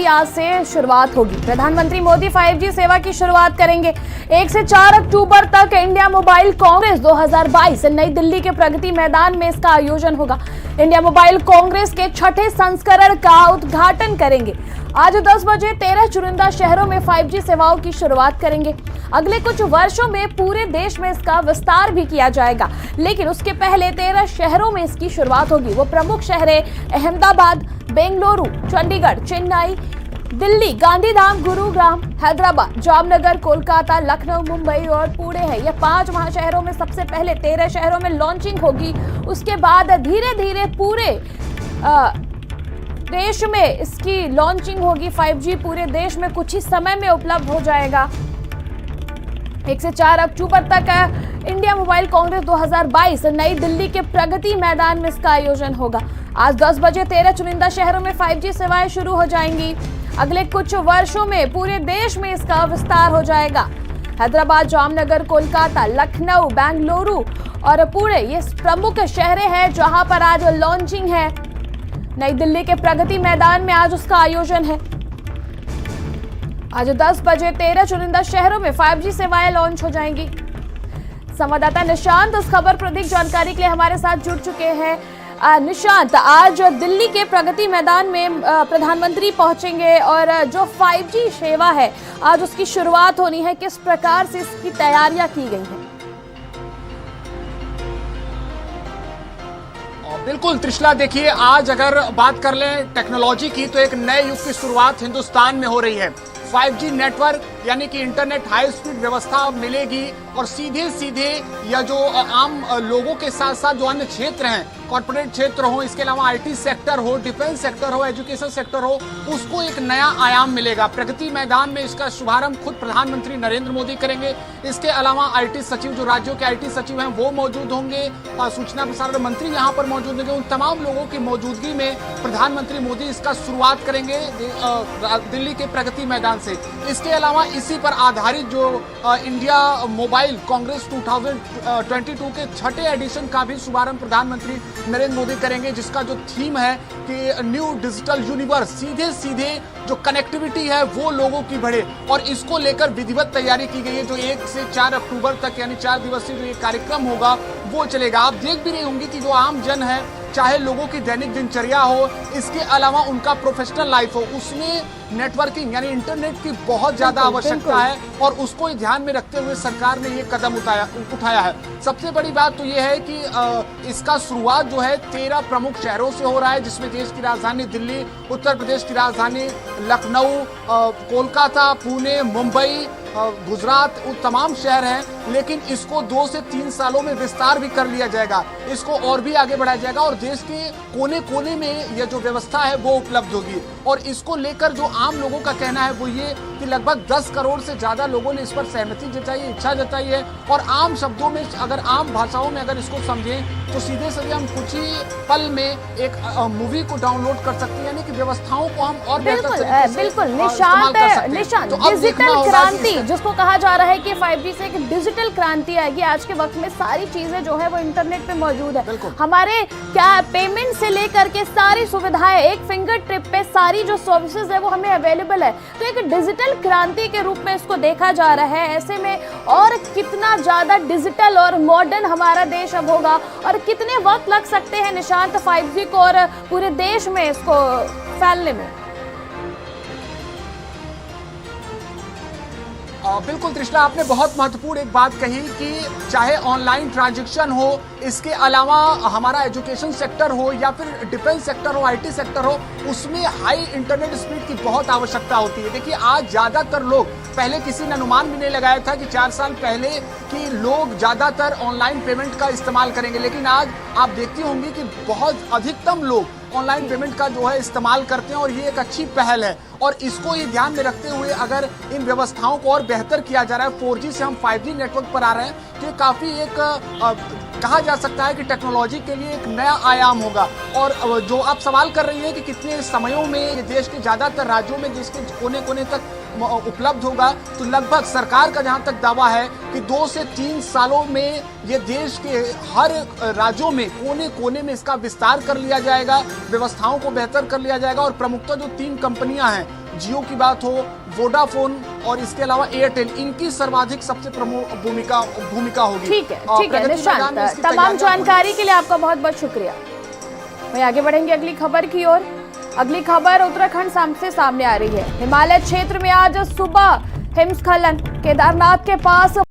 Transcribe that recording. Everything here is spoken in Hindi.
आज से शुरुआत होगी। प्रधानमंत्री मोदी 5G सेवा की शुरुआत करेंगे। 1 से 4 अक्टूबर तक इंडिया मोबाइल कांग्रेस 2022 नई दिल्ली के प्रगति मैदान में इसका आयोजन होगा। इंडिया मोबाइल कांग्रेस के छठे संस्करण का उद्घाटन करेंगे। आज 10 बजे 13 चुनिंदा शहरों में 5G सेवाओं की शुरुआत करेंगे। अगले कुछ वर्षों में पूरे देश में इसका विस्तार भी किया जाएगा, लेकिन उसके पहले 13 शहरों में इसकी शुरुआत होगी। वो प्रमुख शहरें अहमदाबाद, बेंगलुरु, चंडीगढ़, चेन्नई, दिल्ली, गांधीधाम, गुरुग्राम, हैदराबाद, जामनगर, कोलकाता, लखनऊ, मुंबई और पुणे है। ये 5 महाशहरों में सबसे पहले 13 शहरों में लॉन्चिंग होगी। उसके बाद धीरे धीरे पूरे देश में इसकी लॉन्चिंग होगी। 5G पूरे देश में कुछ ही समय में उपलब्ध हो जाएगा। 1 से 4 अक्टूबर तक इंडिया मोबाइल कांग्रेस 2022 नई दिल्ली के प्रगति मैदान में इसका आयोजन होगा। आज 10 बजे 13 चुनिंदा शहरों में 5G सेवाएं शुरू हो जाएंगी। अगले कुछ वर्षों में पूरे देश में इसका विस्तार हो जाएगा। हैदराबाद, जामनगर, कोलकाता, लखनऊ, बेंगलुरु और पुणे ये प्रमुख शहरें हैं जहां पर आज लॉन्चिंग है। नई दिल्ली के प्रगति मैदान में आज उसका आयोजन है। आज 10 बजे 13 चुनिंदा शहरों में 5G सेवाएं लॉन्च हो जाएंगी। संवाददाता निशांत इस खबर पर अधिक जानकारी के लिए हमारे साथ जुड़ चुके हैं। निशांत, आज दिल्ली के प्रगति मैदान में प्रधानमंत्री पहुंचेंगे और जो 5G सेवा है आज उसकी शुरुआत होनी है। किस प्रकार से इसकी तैयारियां की गई हैं? बिल्कुल त्रिशला, देखिए आज अगर बात कर लें टेक्नोलॉजी की तो एक नए युग की शुरुआत हिंदुस्तान में हो रही है। 5G नेटवर्क यानी कि इंटरनेट हाई स्पीड व्यवस्था मिलेगी और सीधे सीधे या जो आम लोगों के साथ साथ जो अन्य क्षेत्र हैं, कॉर्पोरेट क्षेत्र हो, इसके अलावा आईटी सेक्टर हो, डिफेंस सेक्टर हो, एजुकेशन सेक्टर हो, उसको एक नया आयाम मिलेगा। प्रगति मैदान में इसका शुभारंभ खुद प्रधानमंत्री नरेंद्र मोदी करेंगे। इसके अलावा आईटी सचिव, जो राज्यों के आईटी सचिव हैं वो मौजूद होंगे, सूचना प्रसारण मंत्री यहाँ पर मौजूद होंगे। उन तमाम लोगों की मौजूदगी में प्रधानमंत्री मोदी इसका शुरुआत करेंगे दिल्ली के प्रगति मैदान से। इसके अलावा इसी पर आधारित जो इंडिया मोबाइल कांग्रेस 2022 के छठे एडिशन का भी शुभारंभ प्रधानमंत्री नरेंद्र मोदी करेंगे, जिसका जो थीम है कि न्यू डिजिटल यूनिवर्स, सीधे सीधे जो कनेक्टिविटी है वो लोगों की बढ़े, और इसको लेकर विधिवत तैयारी की गई है। जो 1 से 4 अक्टूबर तक यानी 4 दिवसीय जो ये कार्यक्रम होगा वो चलेगा। आप देख भी रही होंगी कि जो आम जन है, चाहे लोगों की दैनिक दिनचर्या हो, इसके अलावा उनका प्रोफेशनल लाइफ हो, उसमें नेटवर्किंग यानी इंटरनेट की बहुत ज्यादा आवश्यकता है और उसको ध्यान में रखते हुए सरकार ने ये कदम उठाया है। सबसे बड़ी बात तो ये है कि इसका शुरुआत जो है 13 प्रमुख शहरों से हो रहा है, जिसमें देश की राजधानी दिल्ली, उत्तर प्रदेश की राजधानी लखनऊ, कोलकाता, पुणे, मुंबई, गुजरात, वो तमाम शहर हैं। लेकिन इसको 2 से 3 सालों में विस्तार भी कर लिया जाएगा, इसको और भी आगे बढ़ाया जाएगा और देश के कोने कोने में यह जो व्यवस्था है वो उपलब्ध होगी। और इसको लेकर जो आम लोगों का कहना है वो ये कि लगभग 10 करोड़ से ज्यादा लोगों ने इस पर सहमति जताई है, इच्छा जताई है। और आम शब्दों में, अगर आम भाषाओं में अगर इसको समझें तो सीधे सीधे हम कुछ ही पल में एक मूवी को डाउनलोड कर सकते हैं, यानी कि व्यवस्थाओं को हम और बेहतर तरीके से बिल्कुल निशांत, डिजिटल क्रांति जिसको कहा जा रहा है कि 5G से एक डिजिटल क्रांति आएगी। आज के वक्त में सारी चीजें जो है वो इंटरनेट पे मौजूद है। हमारे क्या पेमेंट से लेकर के सारी सुविधाएं एक फिंगर ट्रिप पे, सारी जो सर्विसेज है वो हमें अवेलेबल है। तो एक डिजिटल क्रांति के रूप में इसको देखा जा रहा है। ऐसे में और कितना ज्यादा डिजिटल और मॉडर्न हमारा देश अब होगा और कितने वक्त लग सकते हैं निशांत 5G को और पूरे देश में इसको फैलने में? बिल्कुल त्रिशला, आपने बहुत महत्वपूर्ण एक बात कही कि चाहे ऑनलाइन ट्रांजैक्शन हो, इसके अलावा हमारा एजुकेशन सेक्टर हो या फिर डिफेंस सेक्टर हो, आईटी सेक्टर हो, उसमें हाई इंटरनेट स्पीड की बहुत आवश्यकता होती है। देखिए आज ज्यादातर लोग, पहले किसी ने अनुमान भी नहीं लगाया था कि 4 साल पहले कि लोग ज्यादातर ऑनलाइन पेमेंट का इस्तेमाल करेंगे, लेकिन आज आप देखती होंगी कि बहुत अधिकतम लोग ऑनलाइन पेमेंट का जो है इस्तेमाल करते हैं और ये एक अच्छी पहल है। और इसको ये ध्यान में रखते हुए अगर इन व्यवस्थाओं को और बेहतर किया जा रहा है, 4G से हम 5G नेटवर्क पर आ रहे हैं, तो ये काफी एक कहा जा सकता है कि टेक्नोलॉजी के लिए एक नया आयाम होगा। और जो आप सवाल कर रही है कि कितने समयों में ये देश के ज्यादातर राज्यों में, देश के कोने कोने तक उपलब्ध होगा, तो लगभग सरकार का जहां तक दावा है कि 2 से 3 सालों में ये देश के हर राज्यों में कोने कोने में इसका विस्तार कर लिया जाएगा, व्यवस्थाओं को बेहतर कर लिया जाएगा। और प्रमुखतः जो 3 कंपनियां हैं जियो की बात हो, वोडाफोन और इसके अलावा एयरटेल, इनकी सर्वाधिक सबसे प्रमुख भूमिका होगी। ठीक है प्रगति निशांत, मैदान में इसकी तमाम तैयारियां जानकारी के लिए आपका बहुत बहुत शुक्रिया। वहीं आगे बढ़ेंगे अगली खबर की ओर। अगली खबर उत्तराखंड से सामने आ रही है। हिमालय क्षेत्र में आज सुबह हिमस्खलन, केदारनाथ के पास